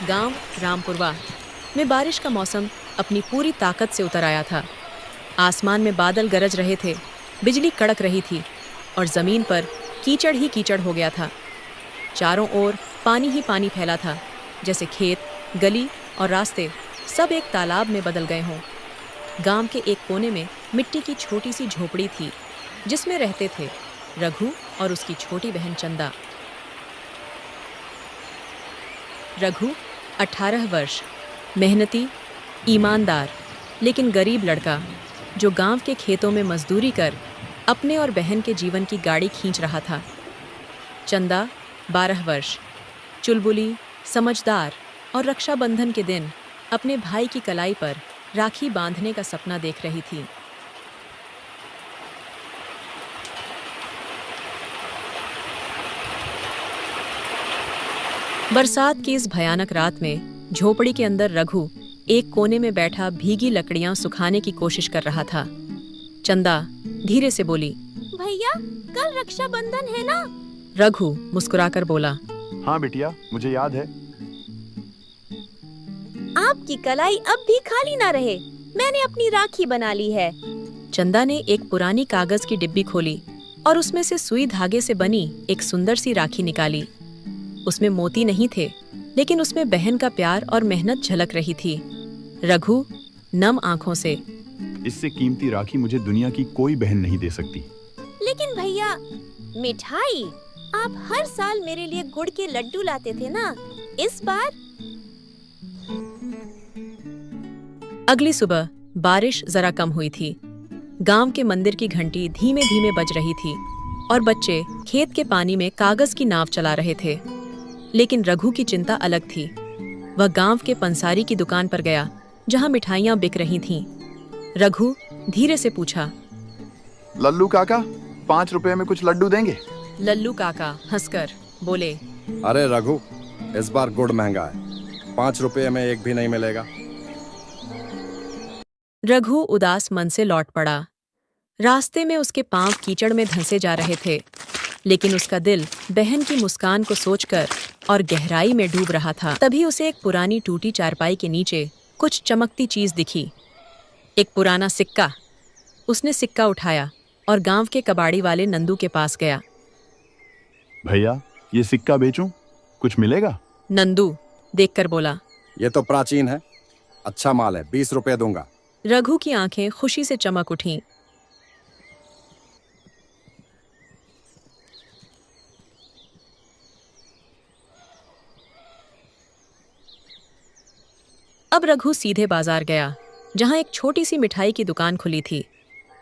गांव रामपुरवा में बारिश का मौसम अपनी पूरी ताकत से उतर आया था। आसमान में बादल गरज रहे थे, बिजली कड़क रही थी और ज़मीन पर कीचड़ ही कीचड़ हो गया था। चारों ओर पानी ही पानी फैला था, जैसे खेत, गली और रास्ते सब एक तालाब में बदल गए हों। गांव के एक कोने में मिट्टी की छोटी सी झोपड़ी थी, जिसमें रहते थे रघु और उसकी छोटी बहन चंदा। रघु 18 वर्ष, मेहनती, ईमानदार लेकिन गरीब लड़का, जो गांव के खेतों में मजदूरी कर अपने और बहन के जीवन की गाड़ी खींच रहा था। चंदा 12 वर्ष, चुलबुली, समझदार और रक्षाबंधन के दिन अपने भाई की कलाई पर राखी बांधने का सपना देख रही थी। बरसात की इस भयानक रात में झोपड़ी के अंदर रघु एक कोने में बैठा भीगी लकड़ियां सुखाने की कोशिश कर रहा था। चंदा धीरे से बोली, भैया कल रक्षाबंधन है ना? रघु मुस्कुराकर बोला, हाँ बिटिया, मुझे याद है। आपकी कलाई अब भी खाली ना रहे, मैंने अपनी राखी बना ली है। चंदा ने एक पुरानी कागज की डिब्बी खोली और उसमें से सुई धागे से बनी एक सुंदर सी राखी निकाली। उसमें मोती नहीं थे, लेकिन उसमें बहन का प्यार और मेहनत झलक रही थी। रघु नम आंखों से, इससे कीमती राखी मुझे दुनिया की कोई बहन नहीं दे सकती। लेकिन भैया, मिठाई, आप हर साल मेरे लिए गुड़ के लड्डू लाते थे ना, इस बार? अगली सुबह बारिश जरा कम हुई थी। गांव के मंदिर की घंटी धीमे धीमे बज रही थी और बच्चे खेत के पानी में कागज की नाव चला रहे थे। लेकिन रघु की चिंता अलग थी। वह गांव के पंसारी की दुकान पर गया, जहां मिठाइयां बिक रही थीं। रघु धीरे से पूछा, लल्लू काका, 5 रुपए में कुछ लड्डू देंगे? लल्लू काका हंसकर बोले, अरे रघु, इस बार गुड़ महंगा है, 5 रुपए में एक भी नहीं मिलेगा। रघु उदास मन से लौट पड़ा। रास्ते में उसके पांव कीचड़ में धंसे जा रहे थे, लेकिन उसका दिल बहन की मुस्कान को सोचकर और गहराई में डूब रहा था। तभी उसे एक पुरानी टूटी चारपाई के नीचे कुछ चमकती चीज दिखी, एक पुराना सिक्का। उसने सिक्का उठाया और गांव के कबाड़ी वाले नंदू के पास गया। भैया, ये सिक्का बेचूं? कुछ मिलेगा? नंदू देखकर बोला, ये तो प्राचीन है, अच्छा माल है, 20 रुपए दूंगा। रघु की आंखें खुशी से चमक उठीं। अब रघु सीधे बाजार गया, जहां एक छोटी सी मिठाई की दुकान खुली थी।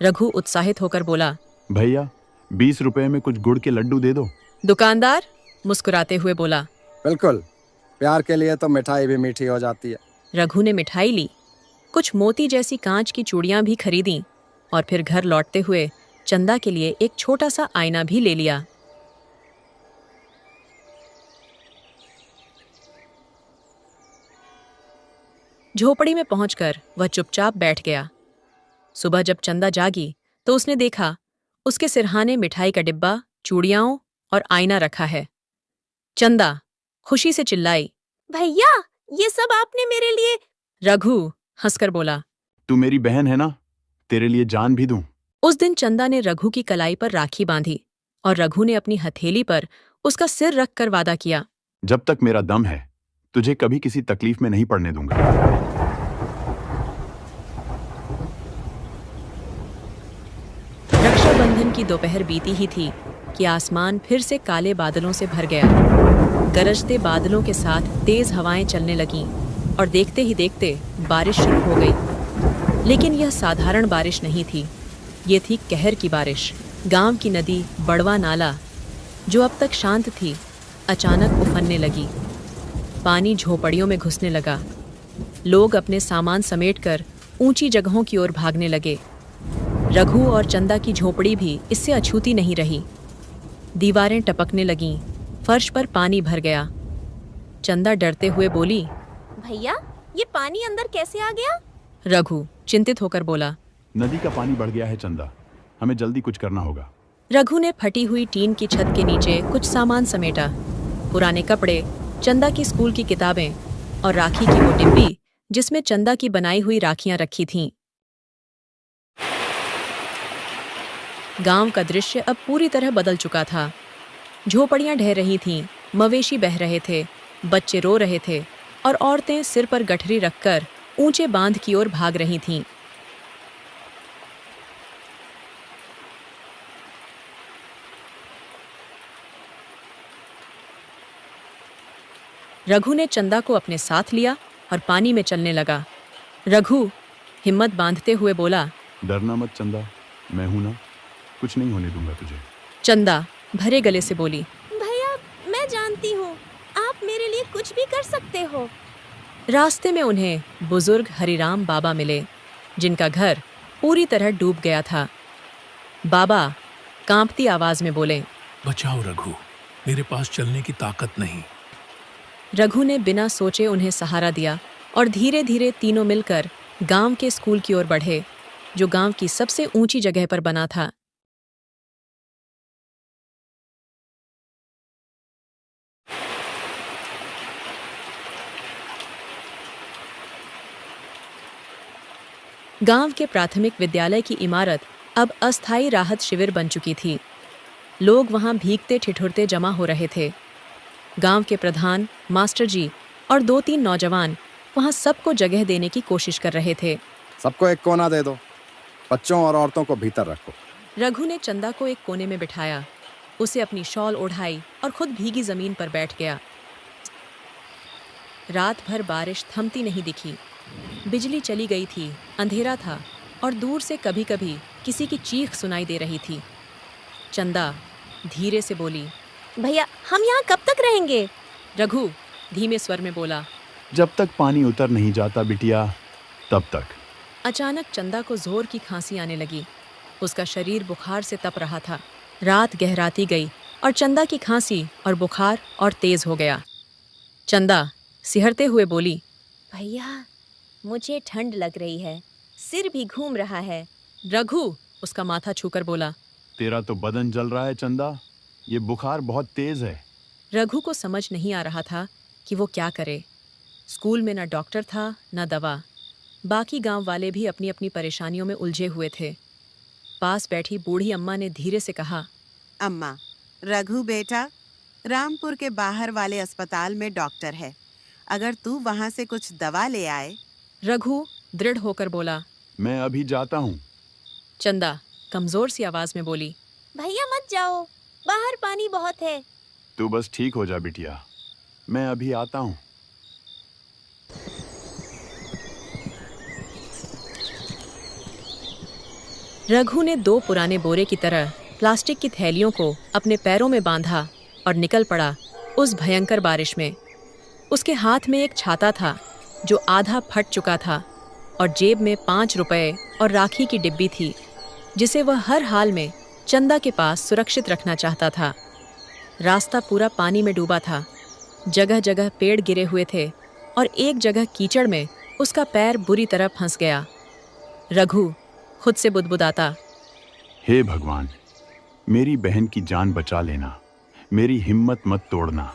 रघु उत्साहित होकर बोला, भैया, 20 रुपए में कुछ गुड़ के लड्डू दे दो। दुकानदार मुस्कुराते हुए बोला, बिल्कुल, प्यार के लिए तो मिठाई भी मीठी हो जाती है। रघु ने मिठाई ली, कुछ मोती जैसी कांच की चूड़ियां भी खरीदी और फिर घर लौटते हुए चंदा के लिए एक छोटा सा आईना भी ले लिया। झोपड़ी में पहुंचकर वह चुपचाप बैठ गया। सुबह जब चंदा जागी तो उसने देखा उसके सिरहाने मिठाई का डिब्बा, चूड़ियां और आईना रखा है। चंदा खुशी से चिल्लाई, भैया, ये सब आपने मेरे लिए? रघु हंसकर बोला, तू मेरी बहन है ना, तेरे लिए जान भी दूं। उस दिन चंदा ने रघु की कलाई पर राखी बांधी और रघु ने अपनी हथेली पर उसका सिर रखकर वादा किया, जब तक मेरा दम है तुझे कभी किसी तकलीफ में नहीं पड़ने दूंगा। रक्षाबंधन की दोपहर बीती ही थी कि आसमान फिर से काले बादलों से भर गया। गरजते बादलों के साथ तेज हवाएं चलने लगीं और देखते ही देखते बारिश शुरू हो गई। लेकिन यह साधारण बारिश नहीं थी, ये थी कहर की बारिश। गांव की नदी बड़वा नाला, जो अब तक शांत थी, अचानक उफनने लगी। पानी झोपड़ियों में घुसने लगा। लोग अपने सामान समेटकर ऊंची जगहों की ओर भागने लगे। रघु और चंदा की झोपड़ी भी इससे अछूती नहीं रही। दीवारें टपकने लगीं, फर्श पर पानी भर गया। चंदा डरते हुए बोली, भैया, ये पानी अंदर कैसे आ गया? रघु चिंतित होकर बोला, नदी का पानी बढ़ गया है चंदा, हमें जल्दी कुछ करना होगा। रघु ने फटी हुई टीन की छत के नीचे कुछ सामान समेटा। पुराने कपड़े, चंदा की स्कूल की किताबें और राखी की वो डिब्बी जिसमें चंदा की बनाई हुई राखियां रखी थीं। गांव का दृश्य अब पूरी तरह बदल चुका था। झोपड़ियां ढह रही थीं, मवेशी बह रहे थे, बच्चे रो रहे थे और औरतें सिर पर गठरी रखकर ऊंचे बांध की ओर भाग रही थीं। रघु ने चंदा को अपने साथ लिया और पानी में चलने लगा। रघु हिम्मत बांधते हुए बोला, डरना मत चंदा, मैं हूं ना, कुछ नहीं होने दूंगा तुझे। चंदा भरे गले से बोली, भैया मैं जानती हूँ आप मेरे लिए कुछ भी कर सकते हो। रास्ते में उन्हें बुजुर्ग हरिराम बाबा मिले, जिनका घर पूरी तरह डूब गया था। बाबा कांपती आवाज में बोले, बचाओ रघु, मेरे पास चलने की ताकत नहीं। रघु ने बिना सोचे उन्हें सहारा दिया और धीरे धीरे तीनों मिलकर गांव के स्कूल की ओर बढ़े, जो गांव की सबसे ऊंची जगह पर बना था। गांव के प्राथमिक विद्यालय की इमारत अब अस्थायी राहत शिविर बन चुकी थी। लोग वहां भीगते ठिठुरते जमा हो रहे थे। गांव के प्रधान, मास्टर जी और 2-3 नौजवान वहां सबको जगह देने की कोशिश कर रहे थे। सबको एक कोना दे दो, बच्चों और औरतों को भीतर रखो। रघु ने चंदा को एक कोने में बिठाया, उसे अपनी शॉल ओढ़ाई और खुद भीगी जमीन पर बैठ गया। रात भर बारिश थमती नहीं दिखी। बिजली चली गई थी, अंधेरा था और दूर से कभी कभी किसी की चीख सुनाई दे रही थी। चंदा धीरे से बोली, भैया हम यहाँ कब तक रहेंगे? रघु धीमे स्वर में बोला, जब तक पानी उतर नहीं जाता बिटिया, तब तक। अचानक चंदा को जोर की खांसी आने लगी। उसका शरीर बुखार से तप रहा था। रात गहराती गई और चंदा की खांसी और बुखार और तेज हो गया। चंदा सिहरते हुए बोली, भैया मुझे ठंड लग रही है, सिर भी घूम रहा है। रघु उसका माथा छूकर बोला, तेरा तो बदन जल रहा है चंदा, ये बुखार बहुत तेज है। रघु को समझ नहीं आ रहा था कि वो क्या करे। स्कूल में न डॉक्टर था न दवा। बाकी गांव वाले भी अपनी अपनी परेशानियों में उलझे हुए थे। पास बैठी बूढ़ी अम्मा ने धीरे से कहा, अम्मा, रघु बेटा, रामपुर के बाहर वाले अस्पताल में डॉक्टर है, अगर तू वहाँ से कुछ दवा ले आए। रघु दृढ़ होकर बोला, मैं अभी जाता हूँ। चंदा कमजोर सी आवाज में बोली, भैया मत जाओ, बाहर पानी बहुत है। तू बस ठीक हो जा बिटिया, मैं अभी आता हूँ। रघु ने 2 पुराने बोरे की तरह प्लास्टिक की थैलियों को अपने पैरों में बांधा और निकल पड़ा उस भयंकर बारिश में। उसके हाथ में एक छाता था जो आधा फट चुका था और जेब में 5 रुपए और राखी की डिब्बी थी, जिसे वह हर हाल में चंदा के पास सुरक्षित रखना चाहता था। रास्ता पूरा पानी में डूबा था। जगह जगह पेड़ गिरे हुए थे और एक जगह कीचड़ में उसका पैर बुरी तरह फंस गया। रघु खुद से बुदबुदाता, हे भगवान, मेरी बहन की जान बचा लेना, मेरी हिम्मत मत तोड़ना।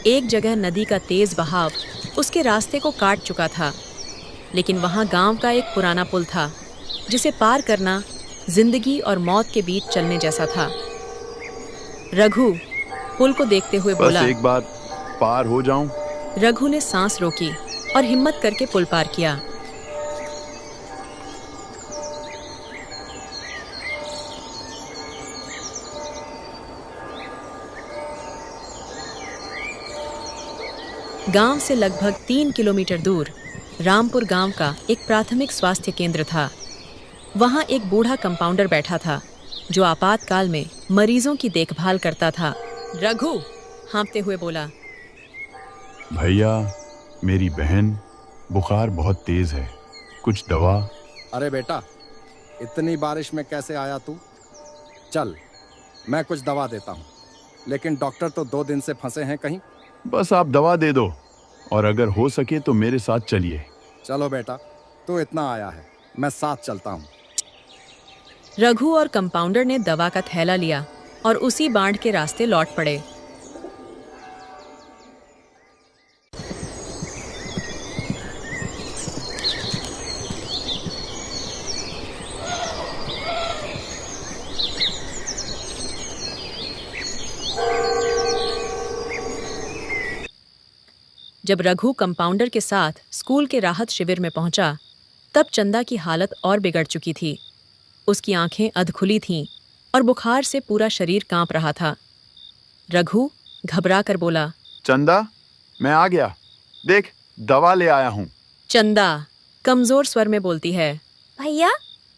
एक जगह नदी का तेज बहाव उसके रास्ते को काट चुका था, लेकिन वहां गांव का एक पुराना पुल था जिसे पार करना जिंदगी और मौत के बीच चलने जैसा था। रघु पुल को देखते हुए बोला, बस एक बार पार हो जाऊं। रघु ने सांस रोकी और हिम्मत करके पुल पार किया। गांव से लगभग 3 किलोमीटर दूर रामपुर गांव का एक प्राथमिक स्वास्थ्य केंद्र था। वहां एक बूढ़ा कंपाउंडर बैठा था जो आपातकाल में मरीजों की देखभाल करता था। रघु हाँफते हुए बोला, भैया, मेरी बहन, बुखार बहुत तेज है, कुछ दवा। अरे बेटा, इतनी बारिश में कैसे आया तू? चल, मैं कुछ दवा देता हूँ, लेकिन डॉक्टर तो 2 दिन से फंसे हैं कहीं। बस आप दवा दे दो और अगर हो सके तो मेरे साथ चलिए। चलो बेटा, तू इतना आया है, मैं साथ चलता हूँ। रघु और कंपाउंडर ने दवा का थैला लिया और उसी बाढ़ के रास्ते लौट पड़े। जब रघु कंपाउंडर के साथ स्कूल के राहत शिविर में पहुंचा, तब चंदा की हालत और बिगड़ चुकी थी। उसकी आंखें अधखुली थीं और बुखार से पूरा शरीर कांप रहा था। रघु घबरा कर बोला, चंदा, मैं आ गया। देख, दवा ले आया हूँ। चंदा कमजोर स्वर में बोलती है, भैया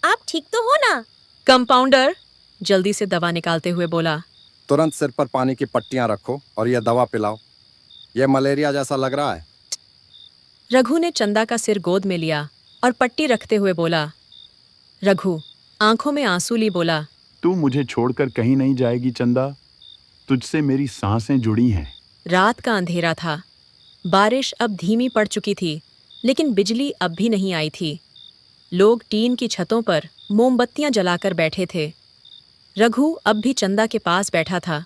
आप ठीक तो हो ना? कंपाउंडर जल्दी से दवा निकालते हुए बोला। तुरंत सिर पर पानी की पट्टियां रखो और यह दवा पिलाओ। यह मलेरिया जैसा लग रहा है। रघु ने चंदा का सिर गोद में लिया और पट्टी रखते हुए बोला। रघु आंखों में आंसू ली बोला, तू मुझे छोड़कर कहीं नहीं जाएगी चंदा। तुझसे मेरी सांसें जुड़ी हैं। रात का अंधेरा था। बारिश अब धीमी पड़ चुकी थी, लेकिन बिजली अब भी नहीं आई थी। लोग टीन की छतों पर मोमबत्तियां जलाकर बैठे थे। रघु अब भी चंदा के पास बैठा था,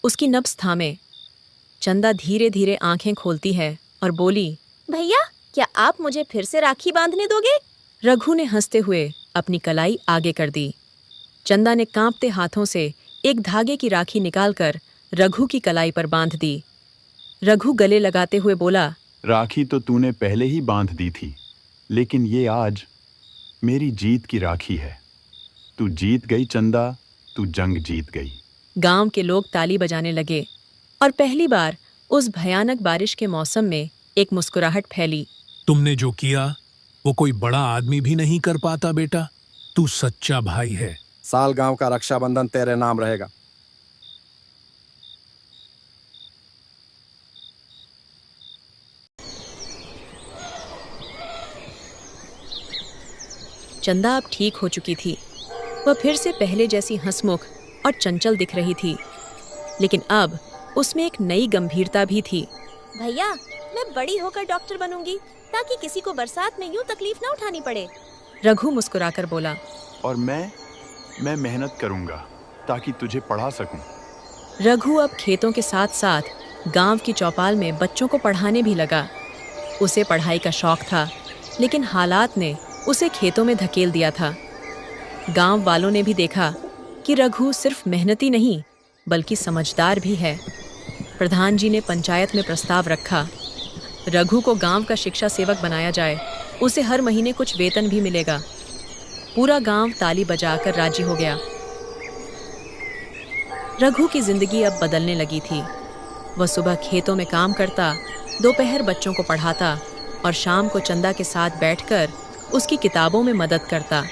उसकी नब्ज थामे। चंदा धीरे धीरे आंखें खोलती है और बोली, भैया क्या आप मुझे फिर से राखी बांधने दोगे? रघु ने हंसते हुए अपनी कलाई आगे कर दी। चंदा ने कांपते हाथों से एक धागे की राखी निकालकर रघु की कलाई पर बांध दी। रघु गले लगाते हुए बोला, राखी तो तूने पहले ही बांध दी थी, लेकिन ये आज मेरी जीत की राखी है। तू जीत गई चंदा, तू जंग जीत गई। गांव के लोग ताली बजाने लगे और पहली बार उस भयानक बारिश के मौसम में एक मुस्कुराहट फैली। तुमने जो किया वो कोई बड़ा आदमी भी नहीं कर पाता बेटा। तू सच्चा भाई है। साल गांव का रक्षाबंधन तेरे नाम रहेगा। चंदा अब ठीक हो चुकी थी। वह फिर से पहले जैसी हंसमुख और चंचल दिख रही थी, लेकिन अब उसमें एक नई गंभीरता भी थी। भैया मैं बड़ी होकर डॉक्टर बनूंगी ताकि किसी को बरसात में यूं तकलीफ ना उठानी पड़े। रघु मुस्कुराकर बोला, और मैं मेहनत करूंगा ताकि तुझे पढ़ा सकूं। रघु अब खेतों के साथ साथ गांव की चौपाल में बच्चों को पढ़ाने भी लगा। उसे पढ़ाई का शौक था, लेकिन हालात ने उसे खेतों में धकेल दिया था। गांव वालों ने भी देखा कि रघु सिर्फ मेहनती नहीं बल्कि समझदार भी है। प्रधान जी ने पंचायत में प्रस्ताव रखा, रघु को गांव का शिक्षा सेवक बनाया जाए। उसे हर महीने कुछ वेतन भी मिलेगा। पूरा गांव ताली बजाकर राजी हो गया। रघु की जिंदगी अब बदलने लगी थी। वह सुबह खेतों में काम करता, दोपहर बच्चों को पढ़ाता और शाम को चंदा के साथ बैठकर उसकी किताबों में मदद करता।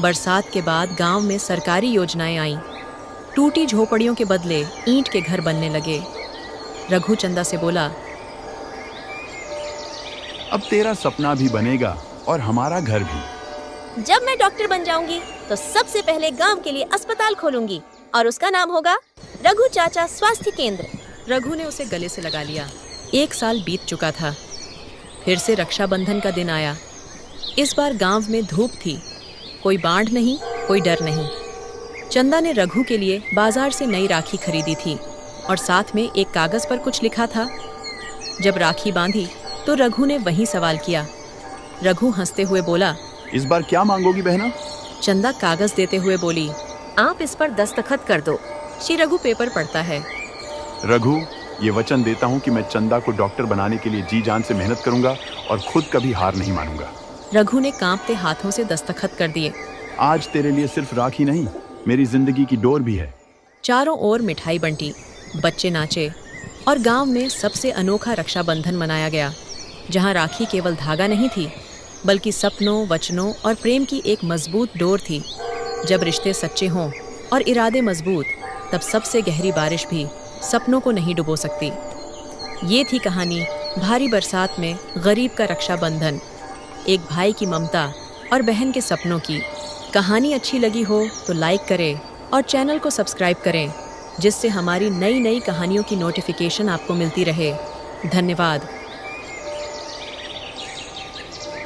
बरसात के बाद गांव में सरकारी योजनाएं आईं। टूटी झोपड़ियों के बदले ईंट के घर बनने लगे। रघु चंदा से बोला, अब तेरा सपना भी बनेगा और हमारा घर भी। जब मैं डॉक्टर बन जाऊंगी तो सबसे पहले गांव के लिए अस्पताल खोलूंगी और उसका नाम होगा रघु चाचा स्वास्थ्य केंद्र। रघु ने उसे गले से लगा लिया। 1 साल बीत चुका था। फिर से रक्षाबंधन का दिन आया। इस बार गांव में धूप थी। कोई बाढ़ नहीं, कोई डर नहीं। चंदा ने रघु के लिए बाजार से नई राखी खरीदी थी और साथ में एक कागज पर कुछ लिखा था। जब राखी बांधी तो रघु ने वही सवाल किया। रघु हंसते हुए बोला, इस बार क्या मांगोगी बहना? चंदा कागज देते हुए बोली, आप इस पर दस्तखत कर दो। श्री रघु पेपर पढ़ता है। रघु, ये वचन देता हूँ कि मैं चंदा को डॉक्टर बनाने के लिए जी जान से मेहनत करूंगा और खुद कभी हार नहीं मानूंगा। रघु ने कांपते हाथों से दस्तखत कर दिए। आज तेरे लिए सिर्फ राखी नहीं, मेरी जिंदगी की डोर भी है। चारों ओर मिठाई बंटी, बच्चे नाचे और गांव में सबसे अनोखा रक्षाबंधन मनाया गया, जहां राखी केवल धागा नहीं थी बल्कि सपनों, वचनों और प्रेम की एक मजबूत डोर थी। जब रिश्ते सच्चे हों और इरादे मजबूत, तब सबसे गहरी बारिश भी सपनों को नहीं डुबो सकती। ये थी कहानी भारी बरसात में गरीब का रक्षाबंधन, एक भाई की ममता और बहन के सपनों की। कहानी अच्छी लगी हो तो लाइक करें और चैनल को सब्सक्राइब करें, जिससे हमारी नई नई कहानियों की नोटिफिकेशन आपको मिलती रहे। धन्यवाद।